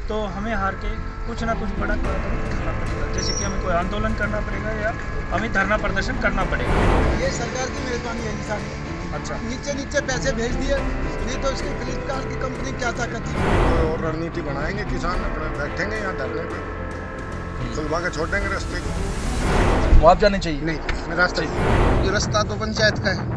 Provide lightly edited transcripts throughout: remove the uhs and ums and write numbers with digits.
तो हमें हार के कुछ ना कुछ बड़ा कदम उठाना पड़ेगा, जैसे कि हमें कोई आंदोलन करना पड़ेगा या हमें धरना प्रदर्शन करना पड़ेगा। ये सरकार की मेहरबानी है जी सारी। अच्छा, नीचे पैसे भेज दिए, नहीं तो इसकी फ्लिपकार्ट की कंपनी क्या ताकत है। कोई और रणनीति बनाएंगे, किसान अपने बैठेंगे यहाँ धरने पे, खुलवा के छोड़ देंगे रास्ते को। मुआवजा नहीं चाहिए। नहीं, रास्ते ये रास्ता तो पंचायत का है,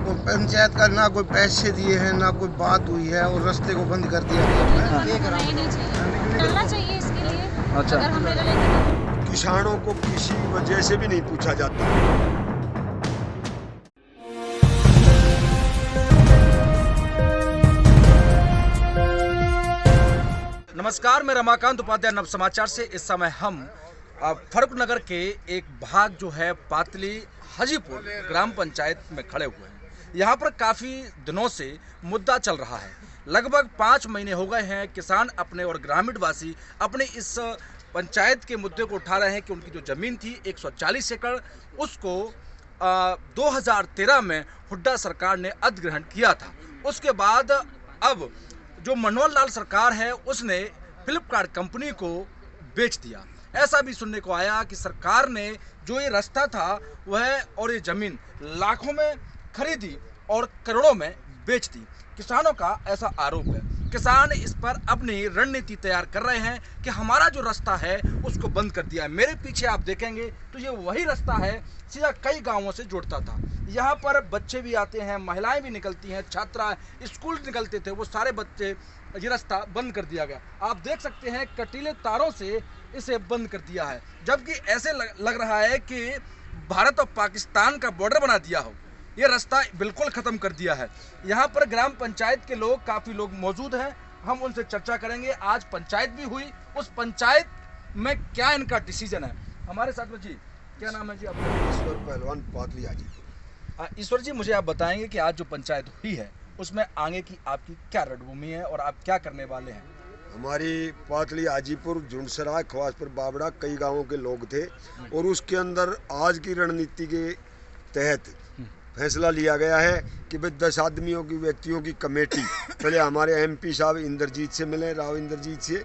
और पंचायत का ना कोई पैसे दिए हैं ना कोई बात हुई है, और रास्ते को बंद कर दिया गया है। नहीं चाहिए, डरना चाहिए इसके लिए। अच्छा। अगर हम डरेंगे किसानों को किसी वजह से भी नहीं पूछा जाता। नमस्कार, मैं रमाकांत उपाध्याय नव समाचार से। इस समय हम फर्रुखनगर के एक भाग जो है पातली हाजीपुर ग्राम पंचायत में खड़े हुए हैं। यहाँ पर काफ़ी दिनों से मुद्दा चल रहा है। लगभग 5 महीने हो गए हैं किसान अपने और ग्रामीणवासी अपने इस पंचायत के मुद्दे को उठा रहे हैं कि उनकी जो ज़मीन थी 140 एकड़, उसको 2013 में हुड्डा सरकार ने अधिग्रहण किया था। उसके बाद अब जो मनोहर लाल सरकार है उसने फ्लिपकार्ट कंपनी को बेच दिया। ऐसा भी सुनने को आया कि सरकार ने जो ये रास्ता था वह और ये ज़मीन लाखों में खरीदी और करोड़ों में बेच दी। किसानों का ऐसा आरोप है। किसान इस पर अपनी रणनीति तैयार कर रहे हैं कि हमारा जो रास्ता है उसको बंद कर दिया है। मेरे पीछे आप देखेंगे तो ये वही रास्ता है, सीधा कई गांवों से जुड़ता था। यहाँ पर बच्चे भी आते हैं, महिलाएं भी निकलती हैं, छात्रा स्कूल निकलते थे, वो सारे बच्चे, ये रास्ता बंद कर दिया गया। आप देख सकते हैं कटीले तारों से इसे बंद कर दिया है, जबकि ऐसे लग रहा है कि भारत और पाकिस्तान का बॉर्डर बना दिया हो। ये रास्ता बिल्कुल ख़त्म कर दिया है। यहाँ पर ग्राम पंचायत के लोग, काफ़ी लोग मौजूद हैं, हम उनसे चर्चा करेंगे। आज पंचायत भी हुई, उस पंचायत में क्या इनका डिसीजन है। हमारे साथ में जी, क्या नाम है जी आपका? ईश्वर पहलवान, पातली हाजीपुर। ईश्वर जी, मुझे आप बताएंगे कि आज जो पंचायत हुई है उसमें आगे की आपकी क्या रणभूमि है और आप क्या करने वाले हैं? हमारी पातली हाजीपुर, झुंडसराय, खवासपुर, बाबड़ा कई गांवों के लोग थे, और उसके अंदर आज की रणनीति के तहत फैसला लिया गया है कि भाई 10 आदमियों की, व्यक्तियों की कमेटी पहले हमारे एमपी साहब इंद्रजीत से मिले, राव इंद्रजीत से,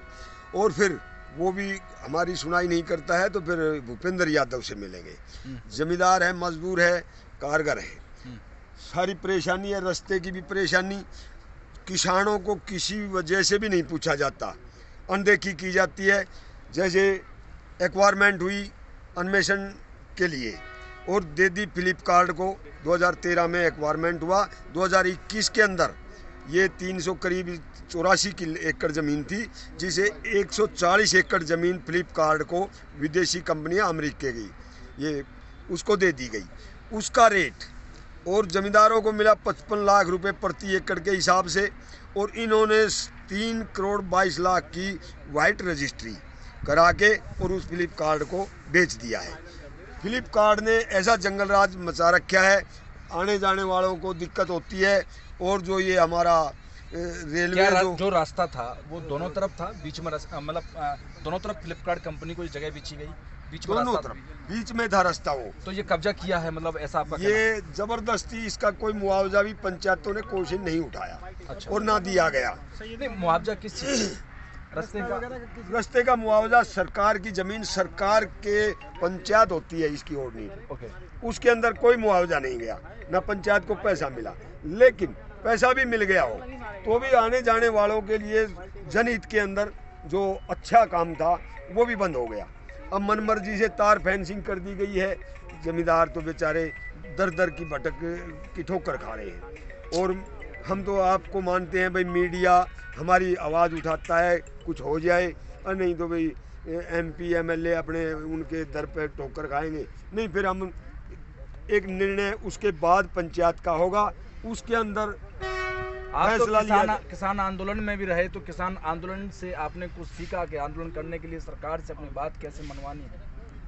और फिर वो भी हमारी सुनाई नहीं करता है तो फिर भूपेंद्र यादव से मिलेंगे। जमींदार है, मजदूर है, कारगर है, सारी परेशानी है, रास्ते की भी परेशानी। किसानों को किसी वजह से भी नहीं पूछा जाता, अनदेखी की जाती है। जैसे एक्वायरमेंट हुई अन्वेषण के लिए और दे दी फ्लिपकार्ट को, 2013 में एक्वायरमेंट हुआ। 2021 के अंदर ये 300 करीब 84 एकड़ ज़मीन थी, जिसे 140 एकड़ ज़मीन फ्लिपकार्ट को विदेशी कंपनियां अमेरिका की ये उसको दे दी गई। उसका रेट और ज़मींदारों को मिला 55 लाख रुपए प्रति एकड़ के हिसाब से, और इन्होंने 3 करोड़ 22 लाख की वाइट रजिस्ट्री करा के और उस फ्लिपकार्ट को बेच दिया है। फ्लिपकार्ट ने ऐसा जंगल राज मचा रखा है, आने जाने वालों को दिक्कत होती है। और जो ये हमारा रेलवे जो रास्ता था वो दोनों तरफ था, बीच में मतलब दोनों तरफ फ्लिपकार्ट कंपनी को जगह बेची गई, बीच में दोनों रास्ता तरफ बीच में था रास्ता वो, तो ये कब्जा किया है, मतलब ऐसा आपका ये जबरदस्ती। इसका कोई मुआवजा भी पंचायतों ने कोशिश नहीं उठाया। अच्छा। और ना दिया गया। नहीं, मुआवजा किस चीज़? रास्ते का मुआवजा सरकार की जमीन, सरकार के पंचायत होती है इसकी ऑर्डिनेट, ओके। उसके अंदर कोई मुआवजा नहीं गया, ना पंचायत को पैसा मिला। लेकिन पैसा भी मिल गया हो तो भी आने जाने वालों के लिए जनहित के अंदर जो अच्छा काम था वो भी बंद हो गया। अब मनमर्जी से तार फेंसिंग कर दी गई है। जमींदार तो बेचारे दर दर की भटक की ठोकर खा रहे हैं। और हम तो आपको मानते हैं भाई, मीडिया हमारी आवाज़ उठाता है, कुछ हो जाए, और नहीं तो भाई एमपी एमएलए अपने उनके दर पे ठोकर खाएंगे। नहीं, फिर हम एक निर्णय उसके बाद पंचायत का होगा, उसके अंदर आप तो किसान आंदोलन में भी रहे, तो किसान आंदोलन से आपने कुछ सीखा कि आंदोलन करने के लिए सरकार से अपनी बात कैसे मनवानी है?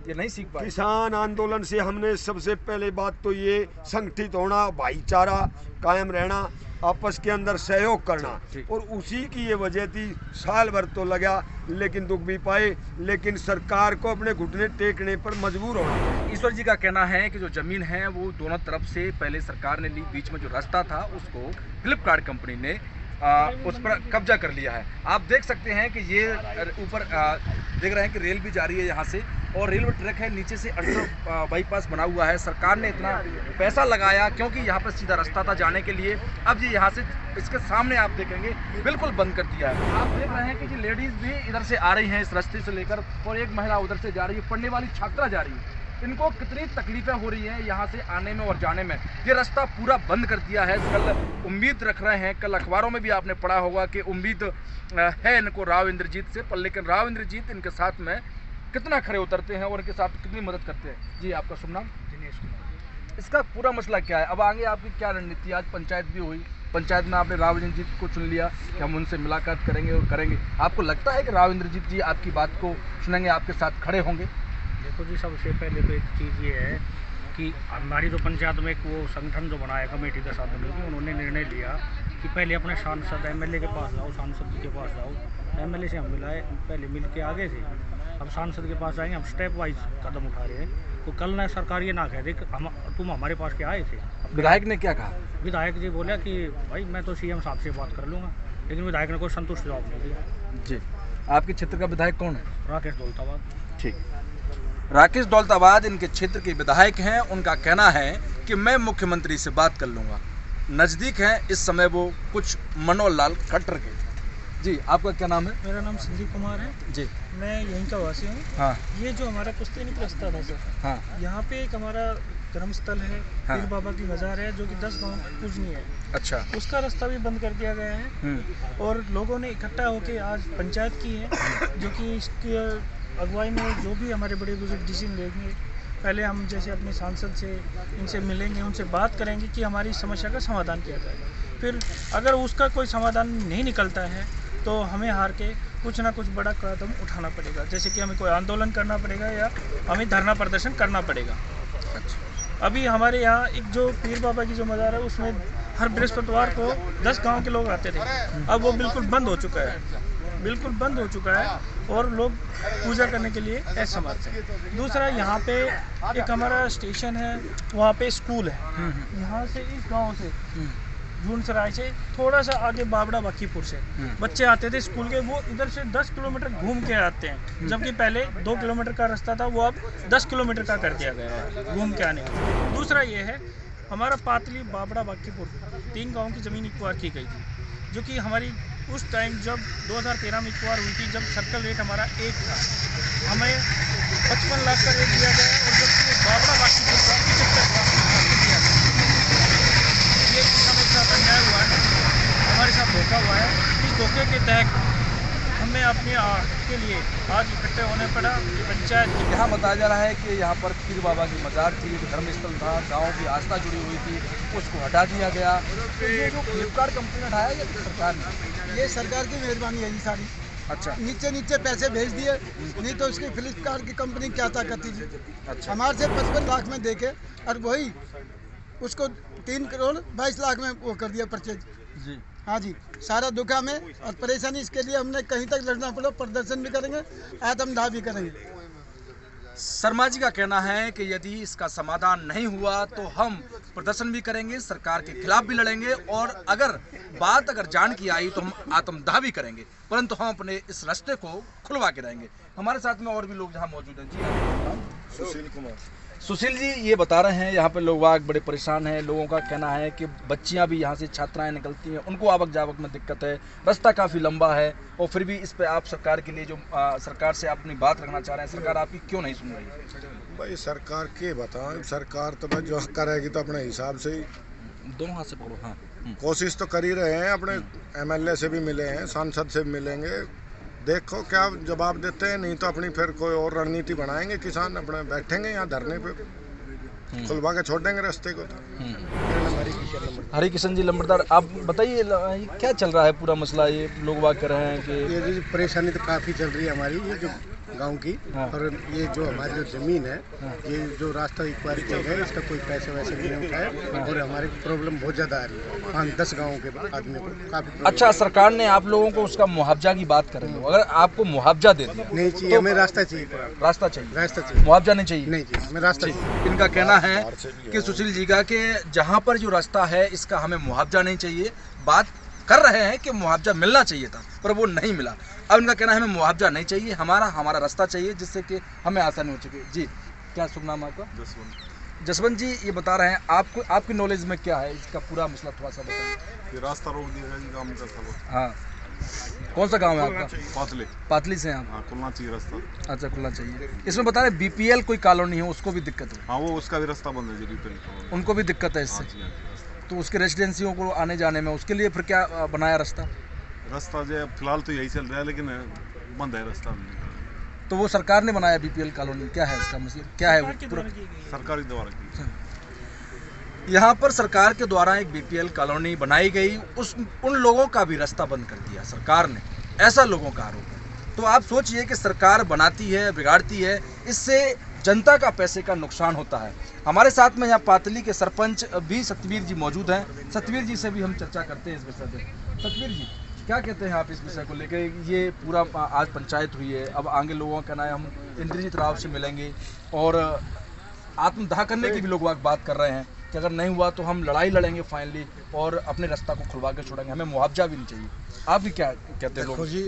ये नहीं सीख पाए। किसान आंदोलन से हमने सबसे पहले बात तो ये संगठित होना, भाईचारा कायम रहना, आपस के अंदर सहयोग करना, और उसी की ये वजह थी। साल भर तो लगा, लेकिन दुख भी पाए, लेकिन सरकार को अपने घुटने टेकने पर मजबूर होना। ईश्वर जी का कहना है कि जो ज़मीन है वो दोनों तरफ से पहले सरकार ने ली, बीच में जो रास्ता था उसको फ्लिपकार्ट कंपनी ने उस पर कब्जा कर लिया है। आप देख सकते हैं कि ये ऊपर देख रहे हैं कि रेल भी जा रही है यहाँ से, और रेलवे ट्रैक है, नीचे से अल्ट्रा बाईपास बना हुआ है। सरकार ने इतना पैसा लगाया क्योंकि यहाँ पर सीधा रास्ता था जाने के लिए, अब ये यहाँ से इसके सामने आप देखेंगे बिल्कुल बंद कर दिया है। आप देख रहे हैं कि ये लेडीज़ भी इधर से आ रही हैं इस रास्ते से लेकर, और एक महिला उधर से जा रही है, पढ़ने वाली छात्रा जा रही है। इनको कितनी तकलीफें हो रही हैं यहाँ से आने में और जाने में। ये रास्ता पूरा बंद कर दिया है। कल उम्मीद रख रहे हैं, कल अखबारों में भी आपने पढ़ा होगा कि उम्मीद है इनको राव इंद्रजीत से, पर लेकिन राव इंद्रजीत इनके साथ में कितना खड़े उतरते हैं और इनके साथ कितनी मदद करते हैं। जी, आपका शुभ नाम? दिनेश कुमार। इसका पूरा मसला क्या है? अब आगे आपकी क्या रणनीति? आज पंचायत भी हुई, पंचायत में आपने राव इंद्रजीत को चुन लिया कि हम उनसे मुलाकात करेंगे और करेंगे। आपको लगता है कि राव इंद्रजीत जी आपकी बात को सुनेंगे, आपके साथ खड़े होंगे? देखो जी, सबसे पहले तो एक चीज़ ये है कि हमारी तो पंचायत में एक वो संगठन जो बनाया कमेटी के साथ में, उन्होंने निर्णय लिया कि पहले अपने सांसद एमएलए के पास जाओ, सांसद जी के पास जाओ। एमएलए से हम मिलाए, पहले मिल के आगे थे, अब सांसद के पास जाएंगे। हम स्टेप वाइज कदम उठा रहे हैं। तो कल ना सरकार ये ना कह दे कि तुम हमारे पास क्या आए थे। विधायक ने क्या कहा? विधायक जी बोला कि भाई मैं तो सीएम साहब से बात कर लूँगा, लेकिन विधायक ने कोई संतुष्ट जवाब नहीं दिया। जी, आपके क्षेत्र का विधायक कौन है? राकेश दौलताबाद। ठीक, राकेश दौलताबाद इनके क्षेत्र के विधायक हैं। उनका कहना है कि मैं मुख्यमंत्री से बात कर लूँगा। नज़दीक हैं इस समय वो कुछ मनोहर लाल खट्टर के। जी, आपका क्या नाम है? मेरा नाम संजीव कुमार है जी, मैं यहीं का वासी हूँ। हाँ ये जो हमारा पुश्तैनी रास्ता था सर, हाँ यहाँ पे एक हमारा धर्मस्थल है, हाँ। पीर बाबा की मज़ार है, जो कि 10 गांव पूजनीय है। अच्छा। उसका रास्ता भी बंद कर दिया गया है, और लोगों ने इकट्ठा होकर आज पंचायत की है, जो कि इसकी अगुवाई में जो भी हमारे बड़े बुजुर्ग डिसीजन लेंगे, पहले हम जैसे अपने सांसद से इनसे मिलेंगे, उनसे बात करेंगे कि हमारी समस्या का समाधान किया जाए। फिर अगर उसका कोई समाधान नहीं निकलता है तो हमें हार के कुछ ना कुछ बड़ा कदम उठाना पड़ेगा, जैसे कि हमें कोई आंदोलन करना पड़ेगा या हमें धरना प्रदर्शन करना पड़ेगा। अभी हमारे यहाँ एक जो पीर बाबा की जो मज़ार है, उसमें हर बृहस्पतिवार को 10 गांव के लोग आते थे। अब वो बिल्कुल बंद हो चुका है, बिल्कुल बंद हो चुका है, और लोग पूजा करने के लिए असमर्थ हैं। दूसरा, यहाँ पे एक हमारा स्टेशन है, वहाँ पे स्कूल है। यहाँ से इस गांव से झुंडसराय से थोड़ा सा आगे बाबड़ा बाकीपुर से बच्चे आते थे स्कूल के, वो इधर से 10 किलोमीटर घूम के आते हैं, जबकि पहले 2 किलोमीटर का रास्ता था, वो अब 10 किलोमीटर का कर दिया गया है घूम के आने का। दूसरा ये है, हमारा पातली बाबड़ा बाकीपुर 3 गाँव की ज़मीन एक्वायर की गई थी, जो कि हमारी उस टाइम जब 2013 में एक्वायर हुई थी, जब सर्कल रेट हमारा 1 था, हमें 55 लाख का रेट दिया गया, और जबकि बाबड़ा बाकीपुर का 75 लाख दिया गया। ये हमारे साथ अन्याय हुआ है, हमारे साथ धोखा हुआ है। इस धोखे के तहत हमें अपने के लिए आज इकट्ठे होने पड़ा। पंचायत यहाँ बताया जा रहा है कि यहाँ पर पीर बाबा की मज़ार थी, धर्मस्थल था, गाँव की आस्था जुड़ी हुई थी, उसको हटा दिया गया। तो ये जो फ्लिपकार्ट कंपनी ने हटाया या सरकार ने? ये सरकार की मेहरबानी है जी सारी। अच्छा, नीचे नीचे पैसे भेज दिए, नहीं तो उसकी फ्लिपकार्ट की कंपनी क्या ताकत थी जी। अच्छा। हमारे से 55 लाख में देखे, और वही उसको 3 करोड़ 22 लाख में वो कर दिया परचेज। जी, हाँ जी, सारा दुखा में और परेशानी, इसके लिए हमने कहीं तक लड़ना पड़ा, प्रदर्शन भी करेंगे, आत्मदाह भी करेंगे। शर्मा जी का कहना है कि यदि इसका समाधान नहीं हुआ तो हम प्रदर्शन भी करेंगे, सरकार के खिलाफ भी लड़ेंगे, और अगर जान की आई तो हम आत्मदाह भी करेंगे, परंतु हम अपने इस रास्ते को खुलवा के रहेंगे। हमारे साथ में और भी लोग जहाँ मौजूद हैं। जी, सुशील कुमार। सुशील जी ये बता रहे हैं यहाँ पे लोग वाग बड़े परेशान हैं। लोगों का कहना है कि बच्चियाँ भी यहाँ से छात्राएं निकलती हैं, उनको आवक जावक में दिक्कत है, रास्ता काफ़ी लंबा है, और फिर भी इस पे आप सरकार के लिए जो सरकार से अपनी बात रखना चाह रहे हैं, सरकार आपकी क्यों नहीं सुन रही है? भाई सरकार के बताएं, सरकार तो भाई जो करेगी तो अपने हिसाब से ही दोनों हाथ से पकड़ो। हाँ, कोशिश तो कर ही रहे हैं, अपने एमएलए से भी मिले हैं, सांसद से भी मिलेंगे, देखो क्या जवाब देते हैं, नहीं तो अपनी फिर कोई और रणनीति बनाएंगे, किसान अपने बैठेंगे यहाँ धरने पे, खुलवा के छोड़ देंगे रास्ते को। हरि किशन जी लंबरदार, आप बताइए ये क्या चल रहा है पूरा मसला? ये लोग बात कर रहे हैं कि ये जो परेशानी तो काफ़ी चल रही है हमारी, ये जो गांव की, हाँ। और ये जो हमारी जो ज़मीन है, ये जो रास्ता एक्वायर किया गया है, इसका कोई पैसे वैसे नहीं उठाए, और हमारी प्रॉब्लम बहुत ज़्यादा आ रही है। 5-10 गाँव के आदमी को काफ़ी। अच्छा, सरकार ने आप लोगों को उसका मुआवजा की बात कर रही हो, अगर आपको मुआवजा दे दिया नहीं चाहिए, हमें रास्ता चाहिए, रास्ता चाहिए, रास्ता चाहिए, मुआवजा नहीं चाहिए? नहीं चाहिए, हमें रास्ता चाहिए। इनका कहना है कि सुशील जी का कि जहाँ पर जो रास्ता है इसका हमें मुआवजा नहीं चाहिए, बात कर रहे हैं कि मुआवजा मिलना चाहिए था, पर वो नहीं मिला। अब इनका कहना है हमें मुआवजा नहीं चाहिए, हमारा रास्ता चाहिए जिससे कि हमें आसानी हो सके। जी, क्या शुभ नाम है आपका? जसवंत जी, ये बता रहे हैं, आपको आपकी नॉलेज में क्या है इसका पूरा मसला, थोड़ा सा बताइए। ये रास्ता रोक दिया है काम का सब। हाँ, कौन सा गांव है आपका? पातले। पातली से हैं आप? हाँ, खुलना चाहिए रास्ता। अच्छा, खुलना चाहिए। इसमें बता रहे बीपीएल कोई कॉलोनी है, उसको भी दिक्कत है? हाँ, वो उसका भी रास्ता बंद है जी, बीपीएल। उनको भी दिक्कत है इससे? हाँ जी, हाँ जी, रास्ता। तो उसके रेजिडेंसियों को आने जाने में, उसके लिए फिर क्या बनाया रास्ता? रास्ता जो फिलहाल तो यही चल रहा है, लेकिन बंद है रास्ता। तो वो सरकार ने बनाया बीपीएल कॉलोनी, क्या है इसका मसला, क्या है वो पूरा? सरकारी द्वारा की। यहाँ पर सरकार के द्वारा एक बीपीएल कॉलोनी बनाई गई, उन लोगों का भी रास्ता बंद कर दिया सरकार ने, ऐसा लोगों का आरोप है। तो आप सोचिए कि सरकार बनाती है, बिगाड़ती है, इससे जनता का पैसे का नुकसान होता है। हमारे साथ में यहाँ पातली के सरपंच भी सतवीर जी मौजूद हैं। सतवीर जी से भी हम चर्चा करते हैं इस विषय पे। सतवीर जी, क्या कहते हैं आप इस विषय को लेकर? ये पूरा आज पंचायत हुई है, अब आगे लोगों का ना हम इंद्रजीत राव से मिलेंगे और आत्मदाह करने की भी लोग बात कर रहे हैं कि अगर नहीं हुआ तो हम लड़ाई लड़ेंगे फाइनली और अपने रास्ता को खुलवा के छोड़ेंगे, हमें मुआवजा भी नहीं चाहिए। आप भी क्या कहते हैं? देखो जी,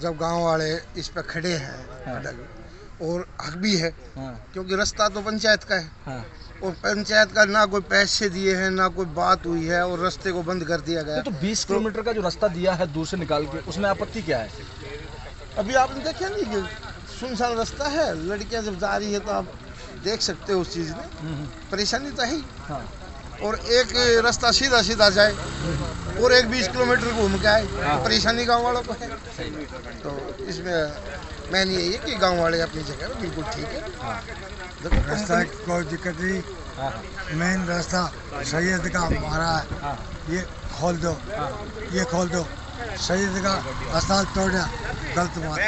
जब गांव वाले इस पर खड़े हैं, हाँ। और हक भी है, हाँ। क्योंकि रास्ता तो पंचायत का है, हाँ। और पंचायत का ना कोई पैसे दिए हैं, ना कोई बात हुई है, और रास्ते को बंद कर दिया गया। तो 20 किलोमीटर का जो रास्ता दिया है दूर से निकाल के, उसमें आपत्ति क्या है? अभी आपने देखा नहीं कि सुनसान रास्ता है, लड़कियां जब जा रही है तो आप देख सकते हो उस चीज़ में परेशानी तो है ही। हाँ। और एक रास्ता सीधा सीधा जाए और एक 20 किलोमीटर घूम के आए, परेशानी गांव वालों को है। तो इसमें मैंने यही है कि गांव वाले अपनी जगह पे बिल्कुल ठीक है। रास्ता की कोई दिक्कत नहीं, मेन रास्ता सैयद का हमारा है, ये खोल दो, ये खोल दो। सैयद का रास्ता तोड़ा गलत बात।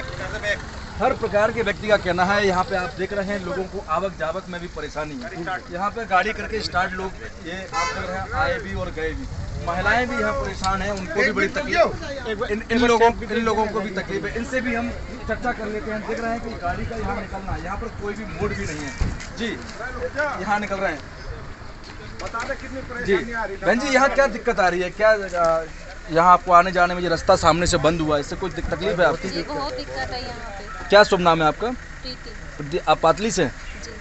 हर प्रकार के व्यक्ति का कहना है। यहाँ पे आप देख रहे हैं लोगों को आवक जावक में भी परेशानी है। यहाँ पे गाड़ी करके स्टार्ट लोग ये आप देख रहे हैं आए भी और गए भी। महिलाएं भी यहाँ परेशान हैं, उनको भी बड़ी तकलीफ, इन लोगों को भी तकलीफ है। इनसे भी हम चर्चा कर लेते हैं। देख रहे हैं कि गाड़ी का यहाँ निकलना है, यहाँ पर कोई भी मोड़ भी नहीं है जी, यहाँ निकल रहे हैं जी। बहन जी, यहाँ क्या दिक्कत आ रही है? क्या यहाँ आपको आने जाने में, ये रास्ता सामने से बंद हुआ है, इससे कुछ तकलीफ है आपकी? जी, बहुत दिक्कत है यहाँ पे। क्या शुभ नाम है आपका? प्रीति। आप पातली से हैं? जी।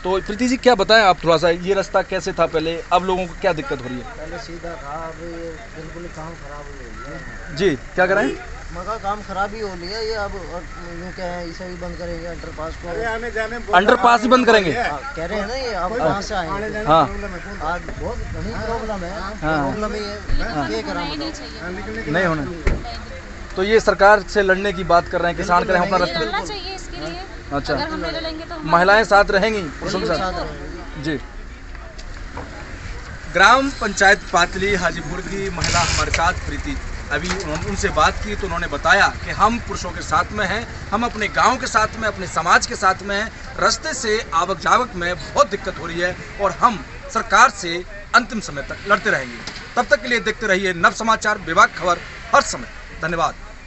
तो प्रीति जी, क्या बताएं आप थोड़ा सा, ये रास्ता कैसे था पहले, अब लोगों को क्या दिक्कत हो रही है? पहले सीधा था, अब ये बिल्कुल काम खराब हो गया है। जी, क्या कराएं? मगर काम खराब ही हो लिया ये। अब यूँ क्या है, इसे भी बंद करेंगे अंडरपास को। अंडरपास ही बंद करेंगे? कह रहे हैं ना ये, अब कहाँ से आएंगे? हाँ, आज बहुत घनी प्रॉब्लम है। हाँ। प्रॉब्लम ही है, क्या करा नहीं चाहिए, नहीं होने। तो ये सरकार से लड़ने की बात कर रहे हैं, किसान करें अपना रास्ता। लड़ना चाहिए इसके लिए। अच्छा। अगर हम नहीं लड़ेंगे तो महिलाएं साथ रहेंगी पुरुषों के साथ? जी। ग्राम पंचायत पातली हाजीपुर की महिला हमारे साथ प्रीति, अभी उनसे बात की तो उन्होंने बताया कि हम पुरुषों के साथ में हैं, हम अपने गांव के साथ में, अपने समाज के साथ में हैं। रास्ते से आवक जावक में बहुत दिक्कत हो रही है और हम सरकार से अंतिम समय तक लड़ते रहेंगे। तब तक के लिए देखते रहिए नव समाचार, विभाग खबर हर समय। धन्यवाद।